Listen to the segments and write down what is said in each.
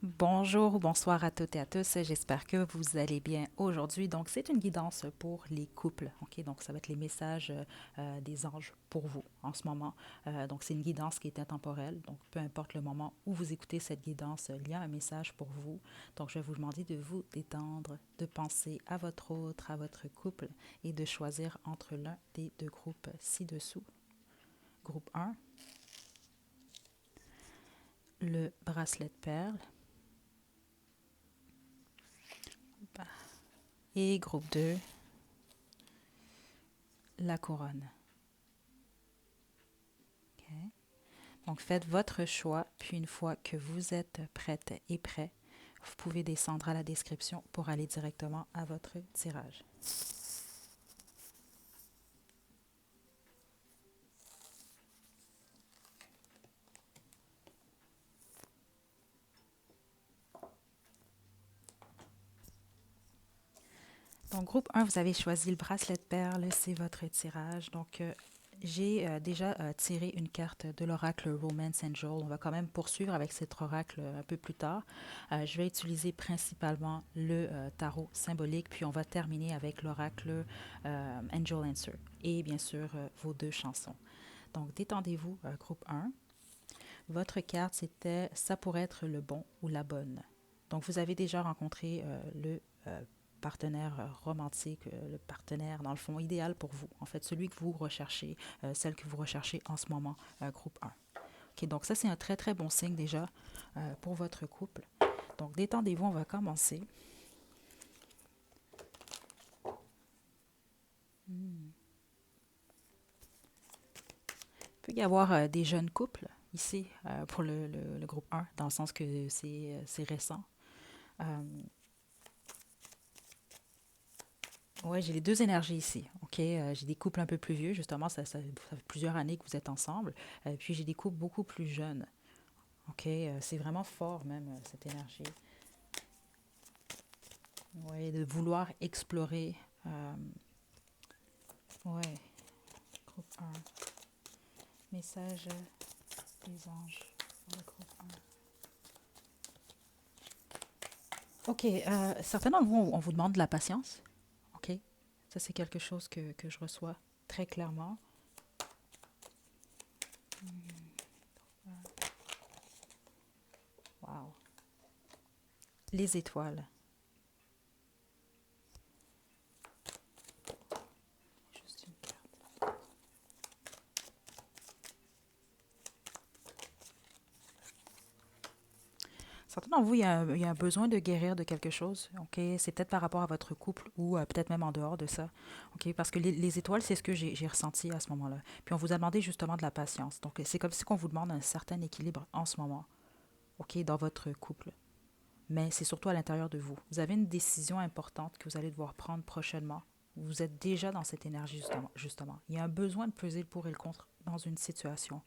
Bonjour ou bonsoir à toutes et à tous. J'espère que vous allez bien aujourd'hui. Donc, c'est une guidance pour les couples. OK? Donc, ça va être les messages des anges pour vous en ce moment. Donc, c'est une guidance qui est intemporelle. Donc, peu importe le moment où vous écoutez cette guidance, il y a un message pour vous. Donc, je vais vous demander de vous détendre, de penser à votre autre, à votre couple et de choisir entre l'un des deux groupes ci-dessous. Groupe un, le bracelet de perles. Et groupe 2, la couronne. OK? Donc, faites votre choix, puis une fois que vous êtes prête et prêt, vous pouvez descendre à la description pour aller directement à votre tirage. Donc, groupe 1, vous avez choisi le bracelet de perles, c'est votre tirage. Donc, j'ai déjà tiré une carte de l'oracle Romance Angel. On va quand même poursuivre avec cet oracle un peu plus tard. Je vais utiliser principalement le tarot symbolique, puis on va terminer avec l'oracle Angel Answer et bien sûr vos deux chansons. Donc, détendez-vous, groupe 1. Votre carte, c'était ça pourrait être le bon ou la bonne. Donc, vous avez déjà rencontré le partenaire romantique, le partenaire, dans le fond, idéal pour vous. En fait, celui que vous recherchez, celle que vous recherchez en ce moment, groupe 1. OK, donc ça, c'est un très, très bon signe déjà pour votre couple. Donc, détendez-vous, on va commencer. Il peut y avoir des jeunes couples ici pour le groupe 1, dans le sens que c'est récent. Euh, Ouais, j'ai les deux énergies ici. OK, j'ai des couples un peu plus vieux, justement, ça fait plusieurs années que vous êtes ensemble. Puis j'ai des couples beaucoup plus jeunes. OK, c'est vraiment fort même cette énergie. Ouais, de vouloir explorer. Euh, ouais, groupe un. Message des anges pour le groupe un. OK, certains d'entre vous, on vous demande de la patience. OK, ça c'est quelque chose que je reçois très clairement. Wow. Les étoiles. Juste une carte. Certains d'entre vous, il y a un besoin de guérir de quelque chose. OK? C'est peut-être par rapport à votre couple ou peut-être même en dehors de ça. OK? Parce que les étoiles, c'est ce que j'ai ressenti à ce moment-là. Puis on vous a demandé justement de la patience. Donc c'est comme si on vous demande un certain équilibre en ce moment. OK? Dans votre couple. Mais c'est surtout à l'intérieur de vous. Vous avez une décision importante que vous allez devoir prendre prochainement. Vous êtes déjà dans cette énergie justement. Il y a un besoin de peser le pour et le contre dans une situation.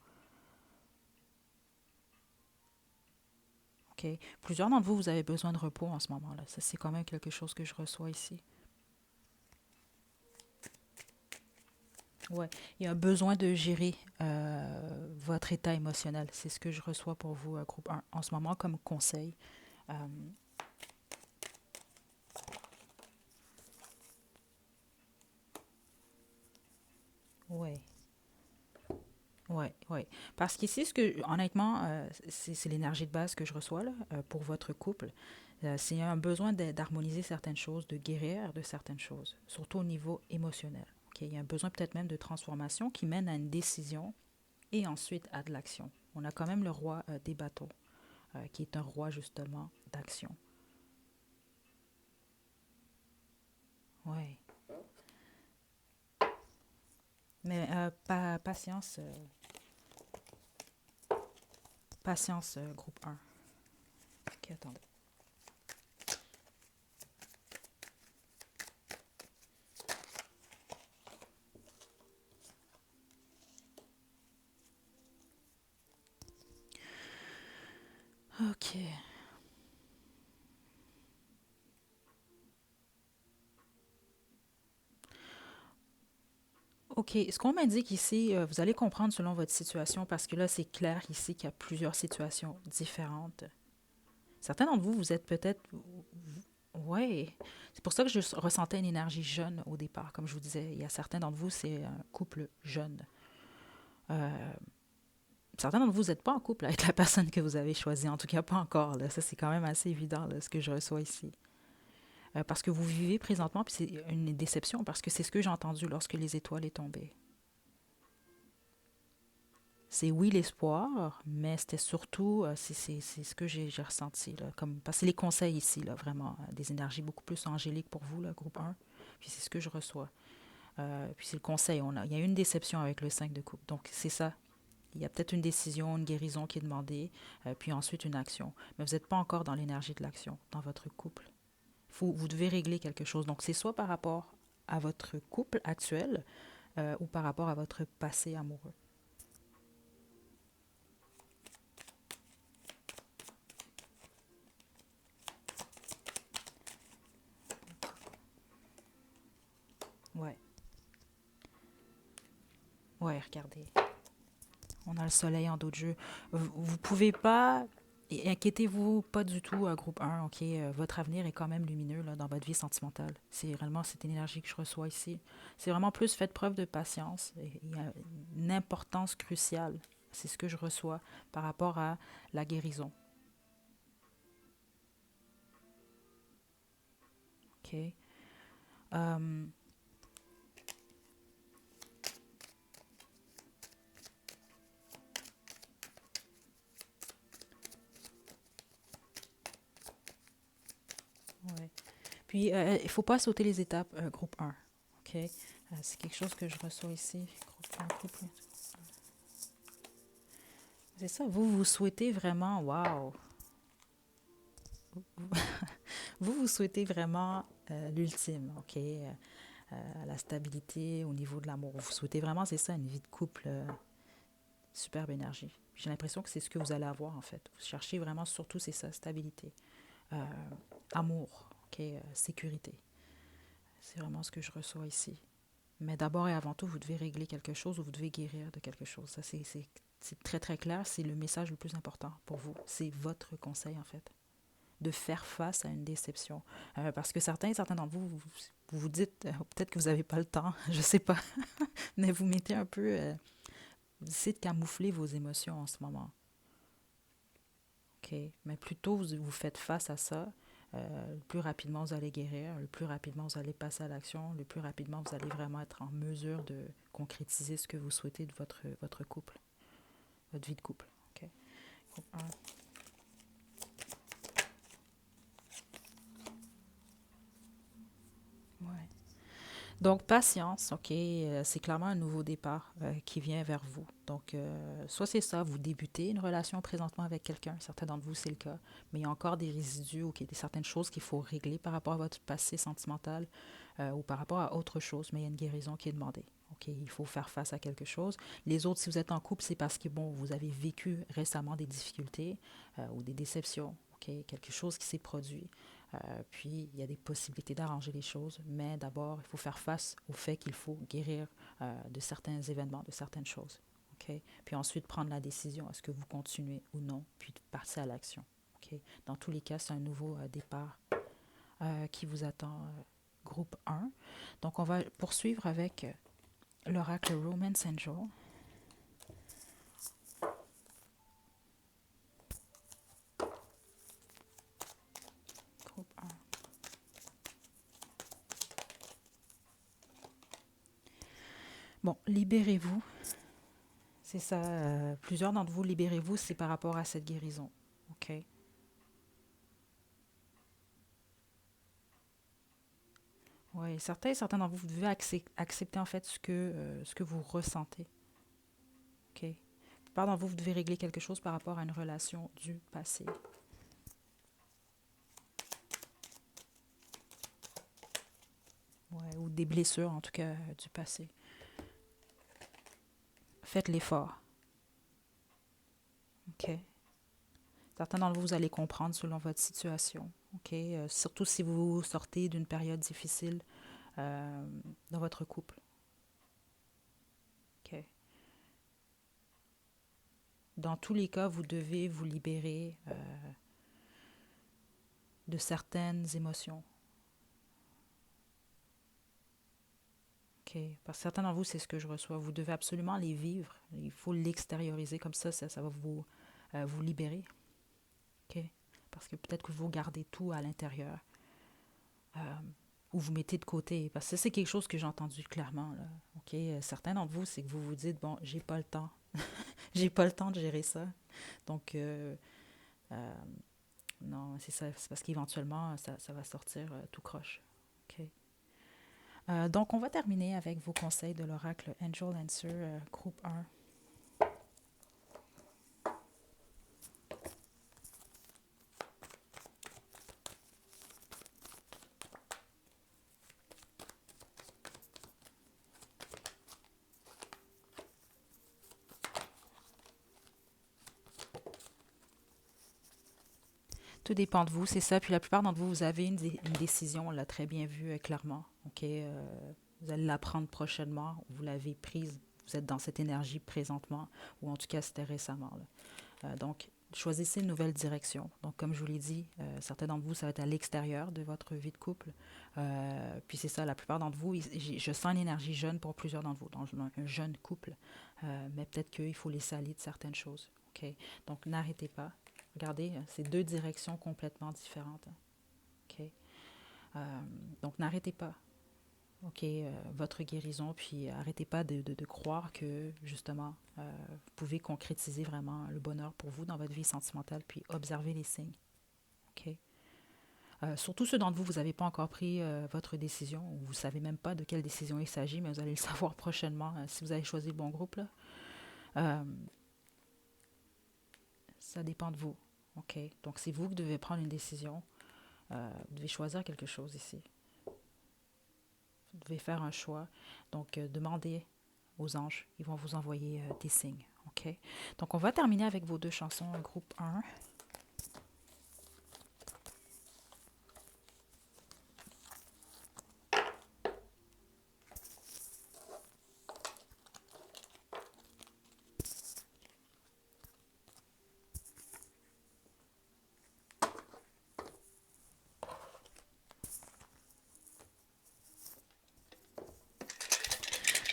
OK? Plusieurs d'entre vous, vous avez besoin de repos en ce moment-là. Ça, c'est quand même quelque chose que je reçois ici. Ouais, il y a un besoin de gérer votre état émotionnel. C'est ce que je reçois pour vous, groupe 1, en ce moment comme conseil. Euh, ouais, ouais. Parce qu'ici, honnêtement, c'est l'énergie de base que je reçois là, pour votre couple. C'est un besoin d'harmoniser certaines choses, de guérir de certaines choses, surtout au niveau émotionnel. Ok, il y a un besoin peut-être même de transformation qui mène à une décision et ensuite à de l'action. On a quand même le roi des bateaux, qui est un roi justement d'action. Ouais. Mais patience, patience, groupe un. Ok, attendez. Ok. Ok, ce qu'on m'indique ici, vous allez comprendre selon votre situation, parce que là, c'est clair ici qu'il y a plusieurs situations différentes. Certains d'entre vous, vous êtes peut-être... Ouais, c'est pour ça que je ressentais une énergie jeune au départ. Comme je vous disais, il y a certains d'entre vous, c'est un couple jeune. Euh, Certains d'entre vous n'êtes pas en couple avec la personne que vous avez choisie, en tout cas pas encore. Là. Ça, c'est quand même assez évident, là, ce que je reçois ici. Parce que vous vivez présentement, puis c'est une déception, parce que c'est ce que j'ai entendu lorsque les étoiles est tombées. C'est oui l'espoir, mais c'était surtout, c'est ce que j'ai ressenti. Là, comme, parce que c'est les conseils ici, là, vraiment, des énergies beaucoup plus angéliques pour vous, là, groupe un. Puis c'est ce que je reçois. Puis c'est le conseil. Il y a une déception avec le 5 de coupe. Donc c'est ça. Il y a peut-être une décision, une guérison qui est demandée, puis ensuite une action. Mais vous n'êtes pas encore dans l'énergie de l'action, dans votre couple. Vous devez régler quelque chose. Donc c'est soit par rapport à votre couple actuel ou par rapport à votre passé amoureux. Ouais. Ouais, regardez. On a le soleil en dos de jeu. Vous pouvez pas... Et inquiétez-vous pas du tout, groupe un, ok? Votre avenir est quand même lumineux là, dans votre vie sentimentale. C'est réellement cette énergie que je reçois ici. C'est vraiment plus faites preuve de patience. Il y a une importance cruciale. C'est ce que je reçois par rapport à la guérison. Ok? Euh, ouais. Puis, il ne faut pas sauter les étapes, groupe un. Ok? C'est quelque chose que je reçois ici. Groupe 1, couple. C'est ça, vous souhaitez vraiment, waouh, vous souhaitez vraiment l'ultime, ok? La stabilité au niveau de l'amour. Vous souhaitez vraiment, c'est ça, une vie de couple, superbe énergie. J'ai l'impression que c'est ce que vous allez avoir, en fait. Vous cherchez vraiment, surtout, c'est ça, stabilité, euh, amour, ok? Sécurité. C'est vraiment ce que je reçois ici. Mais d'abord et avant tout, vous devez régler quelque chose ou vous devez guérir de quelque chose. Ça, c'est très, très clair. C'est le message le plus important pour vous. C'est votre conseil, en fait, de faire face à une déception. Parce que certains d'entre vous, vous dites, peut-être que vous n'avez pas le temps, je ne sais pas, mais vous mettez un peu, vous essayez de camoufler vos émotions en ce moment. OK? Mais plus tôt vous faites face à ça, le plus rapidement vous allez guérir, le plus rapidement vous allez passer à l'action, le plus rapidement vous allez vraiment être en mesure de concrétiser ce que vous souhaitez de votre couple, votre vie de couple. OK? Groupe un. Ouais. Donc, patience, OK, c'est clairement un nouveau départ qui vient vers vous. Donc, soit c'est ça, vous débutez une relation présentement avec quelqu'un, certains d'entre vous, c'est le cas, mais il y a encore des résidus, OK, des certaines choses qu'il faut régler par rapport à votre passé sentimental ou par rapport à autre chose, mais il y a une guérison qui est demandée. OK, il faut faire face à quelque chose. Les autres, si vous êtes en couple, c'est parce que, bon, vous avez vécu récemment des difficultés ou des déceptions, OK, quelque chose qui s'est produit. Puis, il y a des possibilités d'arranger les choses, mais d'abord, il faut faire face au fait qu'il faut guérir de certains événements, de certaines choses. OK? Puis ensuite, prendre la décision, est-ce que vous continuez ou non, puis passer à l'action. OK? Dans tous les cas, c'est un nouveau départ qui vous attend, groupe un. Donc, on va poursuivre avec l'oracle Romance Angel. Groupe un. Bon, libérez-vous. C'est ça. Plusieurs d'entre vous, libérez-vous, c'est par rapport à cette guérison. OK? Oui, certains d'entre vous, vous devez accepter en fait ce que vous ressentez. OK? La plupart d'entre vous, vous devez régler quelque chose par rapport à une relation du passé. Ouais, ou des blessures, en tout cas, du passé. Faites l'effort. OK? Certains d'entre vous, vous allez comprendre selon votre situation. OK? Surtout si vous sortez d'une période difficile euh, dans votre couple. OK? Dans tous les cas, vous devez vous libérer. de certaines émotions. OK. Parce que certains d'entre vous, c'est ce que je reçois. Vous devez absolument les vivre. Il faut l'extérioriser comme ça va vous libérer. OK. Parce que peut-être que vous gardez tout à l'intérieur. Euh, ou vous mettez de côté. Parce que ça, c'est quelque chose que j'ai entendu clairement. Là. OK. Certains d'entre vous, c'est que vous vous dites, bon, j'ai pas le temps. J'ai pas le temps de gérer ça. Donc, euh, non, c'est ça. C'est parce qu'éventuellement, ça va sortir tout croche. OK. Donc, on va terminer avec vos conseils de l'oracle Angel Answer, groupe 1. Tout dépend de vous, c'est ça. Puis la plupart d'entre vous, vous avez une décision, on l'a très bien vu clairement. OK? Vous allez la prendre prochainement. Vous l'avez prise. Vous êtes dans cette énergie présentement, ou en tout cas, c'était récemment. Là. Donc, choisissez une nouvelle direction. Donc, comme je vous l'ai dit, certains d'entre vous, ça va être à l'extérieur de votre vie de couple. Puis c'est ça, la plupart d'entre vous, je sens une énergie jeune pour plusieurs d'entre vous, dans un jeune couple. Mais peut-être qu'il faut laisser aller de certaines choses. OK? Donc, n'arrêtez pas. Regardez, c'est deux directions complètement différentes. OK? Euh, donc, n'arrêtez pas. OK, votre guérison, puis arrêtez pas de croire que, justement, vous pouvez concrétiser vraiment le bonheur pour vous dans votre vie sentimentale, puis observez les signes. OK? Surtout ceux d'entre vous, vous n'avez pas encore pris votre décision, ou vous ne savez même pas de quelle décision il s'agit, mais vous allez le savoir prochainement si vous avez choisi le bon groupe. Là. Euh, ça dépend de vous. OK? Donc, c'est vous qui devez prendre une décision. Vous devez choisir quelque chose ici. Vous devez faire un choix. Donc, demandez aux anges. Ils vont vous envoyer des signes. OK? Donc, on va terminer avec vos deux chansons, groupe 1.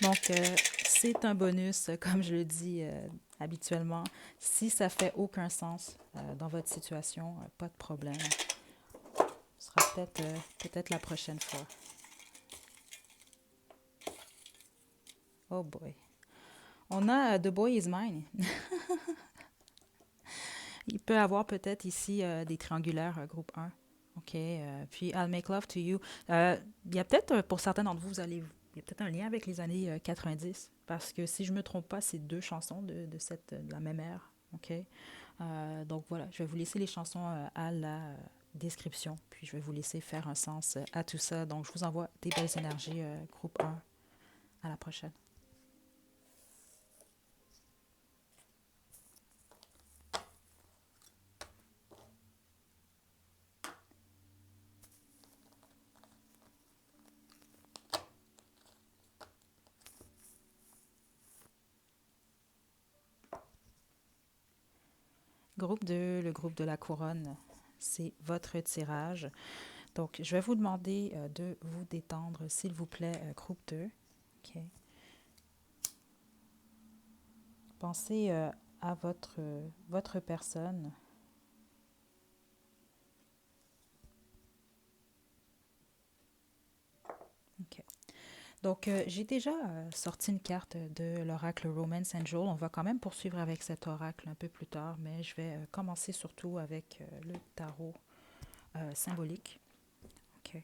Donc, c'est un bonus, comme je le dis habituellement. Si ça fait aucun sens dans votre situation, pas de problème. Ce sera peut-être la prochaine fois. Oh boy. On a The Boy Is Mine. Il peut avoir peut-être ici des triangulaires, groupe 1. OK. Puis I'll Make Love to You. Il y a peut-être, pour certains d'entre vous, il y a peut-être un lien avec les années 90. Parce que si je ne me trompe pas, c'est deux chansons de la même ère. OK. Donc voilà, je vais vous laisser les chansons à la description. Puis je vais vous laisser faire un sens à tout ça. Donc je vous envoie des belles énergies, groupe 1. À la prochaine. Groupe 2, le groupe de la couronne, c'est votre tirage. Donc, je vais vous demander de vous détendre, s'il vous plaît, groupe 2. OK. Pensez à votre personne. OK. Donc, j'ai déjà sorti une carte de l'oracle Romance Angel. On va quand même poursuivre avec cet oracle un peu plus tard, mais je vais commencer surtout avec le tarot symbolique. OK.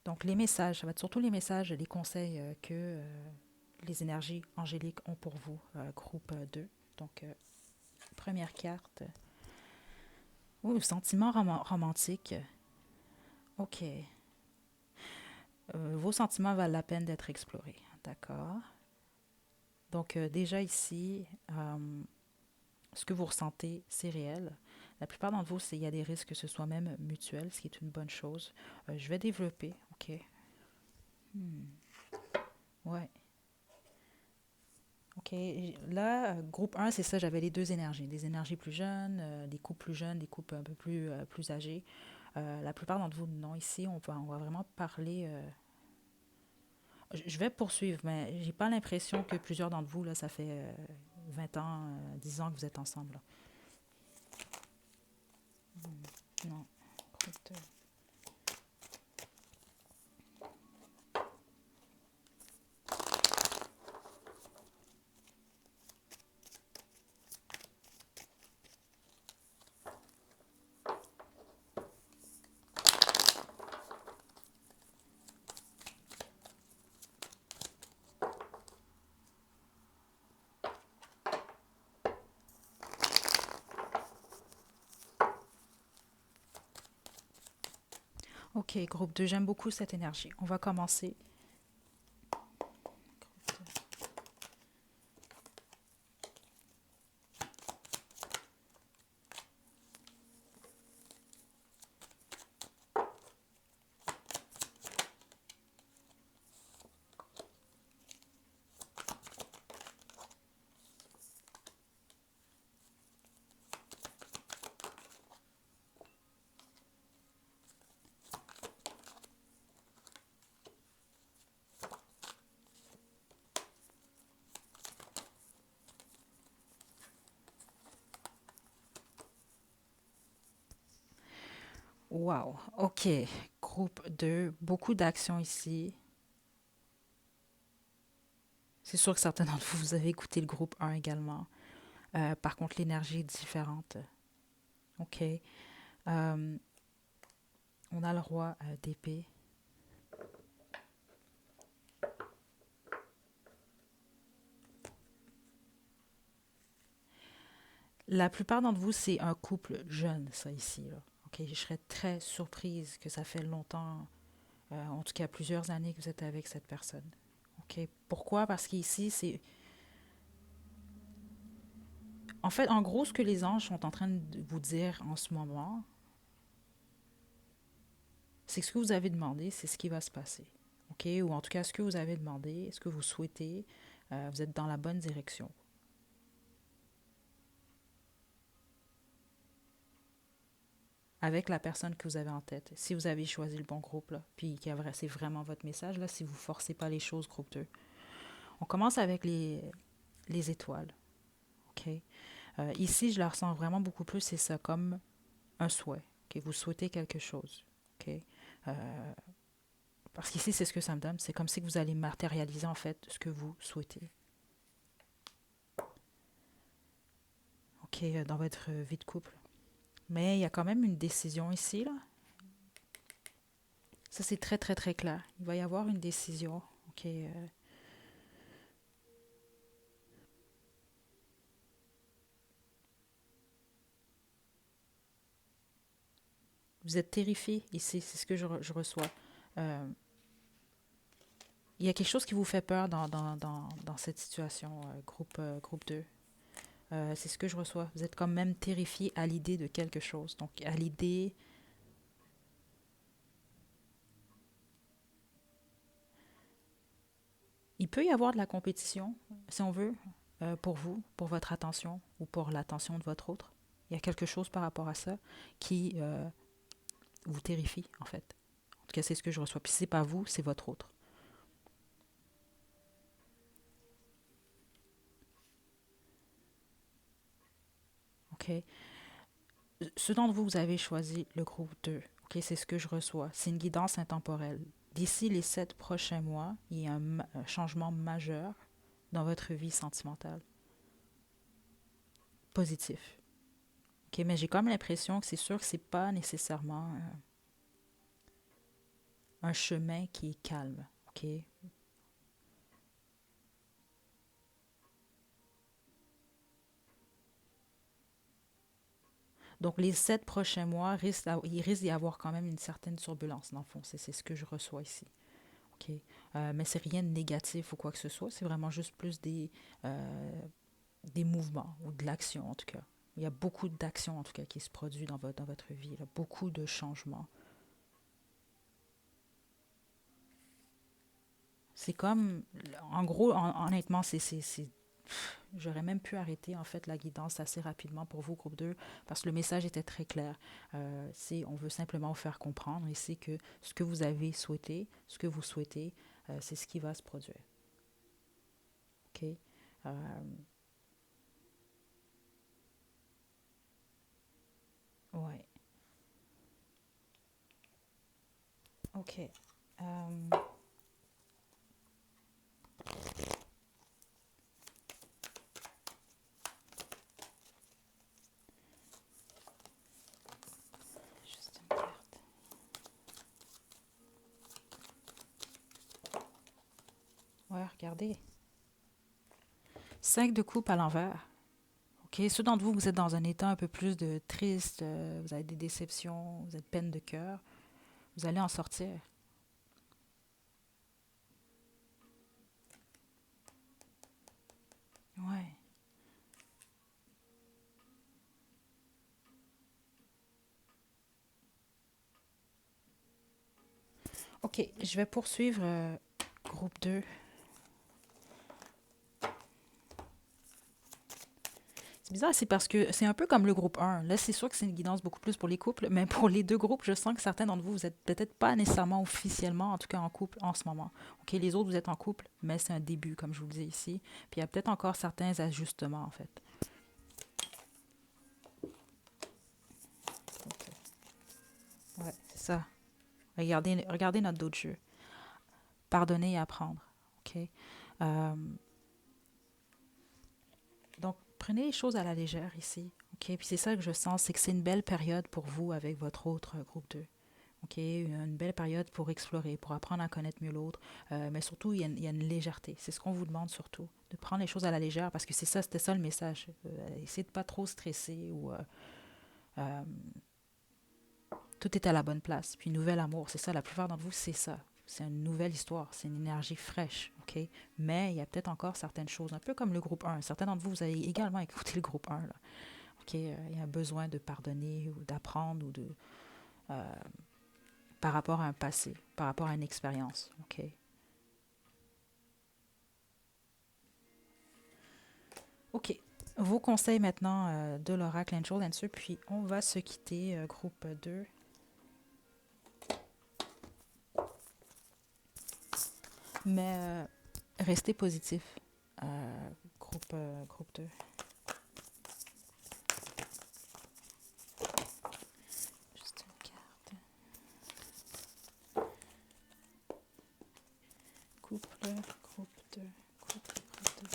Donc, les messages, ça va être surtout les messages, les conseils que les énergies angéliques ont pour vous, groupe 2. Donc, première carte. Oh, sentiment romantique. OK. Vos sentiments valent la peine d'être explorés. D'accord. Donc, déjà ici, ce que vous ressentez, c'est réel. La plupart d'entre vous, il y a des risques que ce soit même mutuel, ce qui est une bonne chose. Je vais développer. OK. Hmm. Ouais. OK. Là, groupe 1, c'est ça, j'avais les deux énergies. Des énergies plus jeunes, des couples plus jeunes, des couples un peu plus âgés. La plupart d'entre vous, non. Ici, on va vraiment parler. Je vais poursuivre, mais j'ai pas l'impression que plusieurs d'entre vous, là, ça fait 20 ans, 10 ans que vous êtes ensemble. Là. Non. Écoute, ok, groupe 2, j'aime beaucoup cette énergie. On va commencer. Wow, ok. Groupe 2, beaucoup d'actions ici. C'est sûr que certains d'entre vous, vous avez écouté le groupe 1 également. Par contre, l'énergie est différente. Ok. Euh, on a le roi d'épée. La plupart d'entre vous, c'est un couple jeune, ça ici. Là. Ok, je serais très surprise que ça fait longtemps, en tout cas plusieurs années que vous êtes avec cette personne. Ok, pourquoi? Parce qu'ici, c'est... En fait, en gros, ce que les anges sont en train de vous dire en ce moment, c'est que ce que vous avez demandé, c'est ce qui va se passer. Ok, ou en tout cas, ce que vous avez demandé, ce que vous souhaitez, vous êtes dans la bonne direction. Avec la personne que vous avez en tête. Si vous avez choisi le bon groupe, là, puis c'est vraiment votre message, là, si vous ne forcez pas les choses, groupe 2. On commence avec les étoiles. OK? Ici, je la ressens vraiment beaucoup plus, c'est ça, comme un souhait. Que vous souhaitez quelque chose. OK? Euh, parce qu'ici, c'est ce que ça me donne. C'est comme si vous allez matérialiser, en fait, ce que vous souhaitez. OK? Dans votre vie de couple. Mais il y a quand même une décision ici, là. Ça, c'est très, très, très clair. Il va y avoir une décision. OK? Vous êtes terrifié ici, c'est ce que je reçois. Euh, il y a quelque chose qui vous fait peur dans cette situation, groupe 2. C'est ce que je reçois. Vous êtes quand même terrifié à l'idée de quelque chose. Donc, à l'idée, il peut y avoir de la compétition, si on veut, pour vous, pour votre attention ou pour l'attention de votre autre. Il y a quelque chose par rapport à ça qui vous terrifie, en fait. En tout cas, c'est ce que je reçois. Puis, c'est pas vous, c'est votre autre. OK? Ce dont vous avez choisi le groupe 2, ok, c'est ce que je reçois. C'est une guidance intemporelle. D'ici les 7 prochains mois, il y a un changement majeur dans votre vie sentimentale. Positif. Ok, mais j'ai comme l'impression que c'est sûr que c'est pas nécessairement un chemin qui est calme. Ok. Donc les 7 prochains mois, il risque d'y avoir quand même une certaine turbulence, dans le fond. C'est ce que je reçois ici. Ok. Mais c'est rien de négatif ou quoi que ce soit. C'est vraiment juste plus des mouvements ou de l'action en tout cas. Il y a beaucoup d'action en tout cas qui se produit dans votre vie, là. Beaucoup de changements. C'est comme, en gros, honnêtement, J'aurais même pu arrêter en fait la guidance assez rapidement pour vous, groupe 2, parce que le message était très clair. On veut simplement vous faire comprendre ici que ce que vous avez souhaité, ce que vous souhaitez, c'est ce qui va se produire. OK? Euh, ouais. OK. Juste une carte. Ouais, regardez. 5 de coupe à l'envers. OK? Ceux d'entre vous, vous êtes dans un état un peu plus de triste, vous avez des déceptions, vous êtes peine de cœur, vous allez en sortir. Ouais. OK, je vais poursuivre groupe 2. C'est bizarre, c'est parce que c'est un peu comme le groupe 1. Là, c'est sûr que c'est une guidance beaucoup plus pour les couples, mais pour les deux groupes, je sens que certains d'entre vous, vous êtes peut-être pas nécessairement officiellement, en tout cas en couple en ce moment. OK, les autres, vous êtes en couple, mais c'est un début, comme je vous le dis ici. Puis il y a peut-être encore certains ajustements, en fait. Ouais, c'est ça. Regardez notre dos de jeu. Pardonner et apprendre. OK? Euh, donc, prenez les choses à la légère ici. OK? Puis c'est ça que je sens, c'est que c'est une belle période pour vous avec votre autre groupe 2. OK? Une belle période pour explorer, pour apprendre à connaître mieux l'autre. Mais surtout, il y a une légèreté. C'est ce qu'on vous demande surtout, de prendre les choses à la légère parce que c'est ça, c'était ça le message. Essayez de pas trop stresser ou euh, tout est à la bonne place. Puis, nouvel amour, c'est ça. La plupart d'entre vous, c'est ça. C'est une nouvelle histoire. C'est une énergie fraîche. OK? Mais il y a peut-être encore certaines choses, un peu comme le groupe 1. Certains d'entre vous, vous avez également écouté le groupe 1. Là. OK? Il y a un besoin de pardonner ou d'apprendre ou de. euh, par rapport à un passé, par rapport à une expérience. OK? OK. Vos conseils maintenant de l'oracle Angel Answer, puis on va se quitter, groupe 2. Mais restez positif, groupe 2. Juste une carte. Couple, groupe 2. Couple, groupe 2.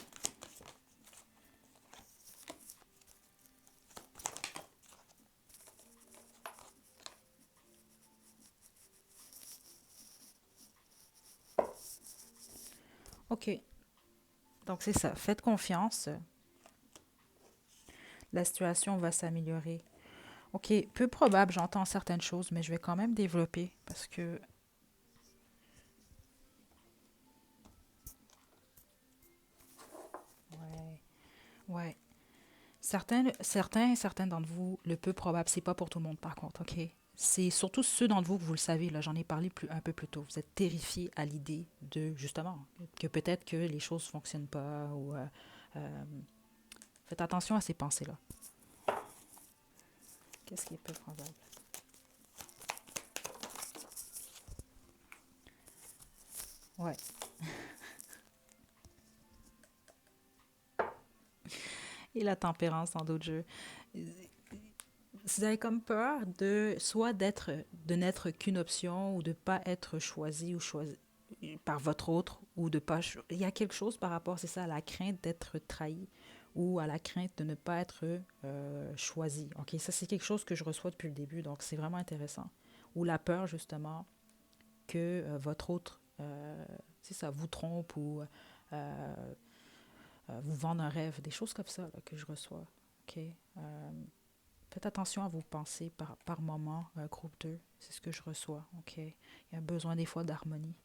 OK. Donc c'est ça. Faites confiance. La situation va s'améliorer. OK. Peu probable, j'entends certaines choses, mais je vais quand même développer parce que. Ouais. Ouais. Certains d'entre vous, le peu probable, c'est pas pour tout le monde par contre, OK? C'est surtout ceux d'entre vous que vous le savez, là, j'en ai parlé un peu plus tôt. Vous êtes terrifiés à l'idée de, justement, que peut-être que les choses ne fonctionnent pas ou... euh, faites attention à ces pensées-là. Qu'est-ce qui est peu probable? Ouais. Et la tempérance en d'autres jeux. Vous avez comme peur de soit de n'être qu'une option ou de pas être choisi ou choisi par votre autre ou de pas il y a quelque chose par rapport c'est ça à la crainte d'être trahi ou à la crainte de ne pas être choisi. OK, ça c'est quelque chose que je reçois depuis le début donc c'est vraiment intéressant. Ou la peur justement que votre autre c'est ça vous trompe ou euh, vous vende un rêve, des choses comme ça là, que je reçois. OK. Faites attention à vos pensées par moment, groupe 2. C'est ce que je reçois. OK. Il y a besoin des fois d'harmonie.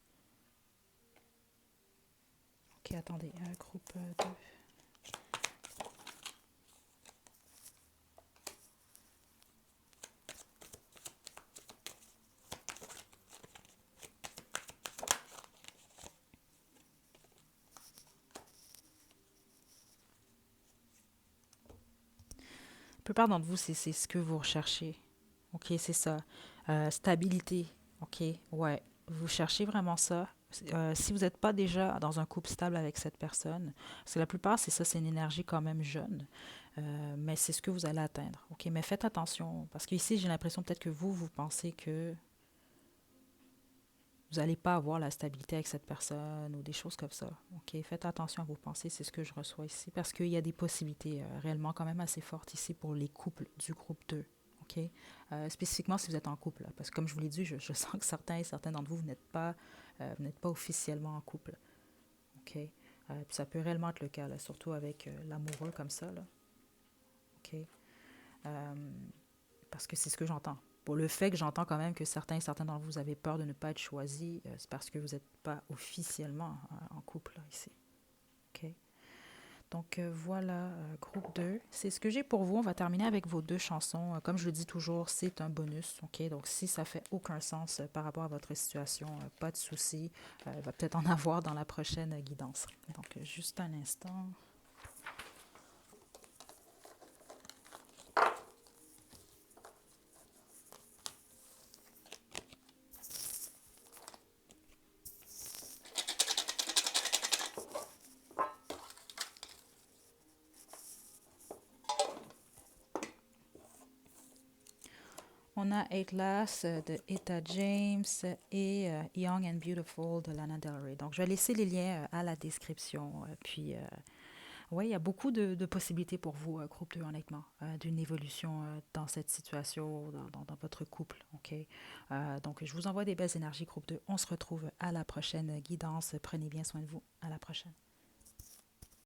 OK, attendez. Groupe 2. plupart d'entre vous, c'est ce que vous recherchez. OK, c'est ça. Stabilité. OK, ouais. Vous cherchez vraiment ça. Si vous n'êtes pas déjà dans un couple stable avec cette personne, parce que la plupart, c'est ça, c'est une énergie quand même jeune, mais c'est ce que vous allez atteindre. OK, mais faites attention, parce qu'ici, j'ai l'impression peut-être que vous pensez que vous n'allez pas avoir la stabilité avec cette personne ou des choses comme ça. OK, faites attention à vos pensées, c'est ce que je reçois ici, parce qu'il y a des possibilités réellement quand même assez fortes ici pour les couples du groupe 2. OK? Spécifiquement si vous êtes en couple, là, parce que comme je vous l'ai dit, je sens que certains d'entre vous, vous n'êtes pas officiellement en couple. OK? Puis ça peut réellement être le cas, là, surtout avec l'amoureux comme ça. Là. OK? Euh, Parce que c'est ce que j'entends. Pour le fait que j'entends quand même que certains d'entre vous avez peur de ne pas être choisis, c'est parce que vous n'êtes pas officiellement en couple là, ici. OK? Donc voilà, groupe 2. C'est ce que j'ai pour vous. On va terminer avec vos deux chansons. Comme je le dis toujours, c'est un bonus. OK? Donc si ça fait aucun sens par rapport à votre situation, pas de souci. Il va peut-être en avoir dans la prochaine guidance. Donc juste un instant. On a Atlas de Etta James et Young and Beautiful de Lana Del Rey. Donc, je vais laisser les liens à la description. Puis, oui, il y a beaucoup de possibilités pour vous, groupe 2, honnêtement, d'une évolution dans cette situation, dans votre couple. OK? Donc, je vous envoie des belles énergies, groupe 2. On se retrouve à la prochaine guidance. Prenez bien soin de vous. À la prochaine.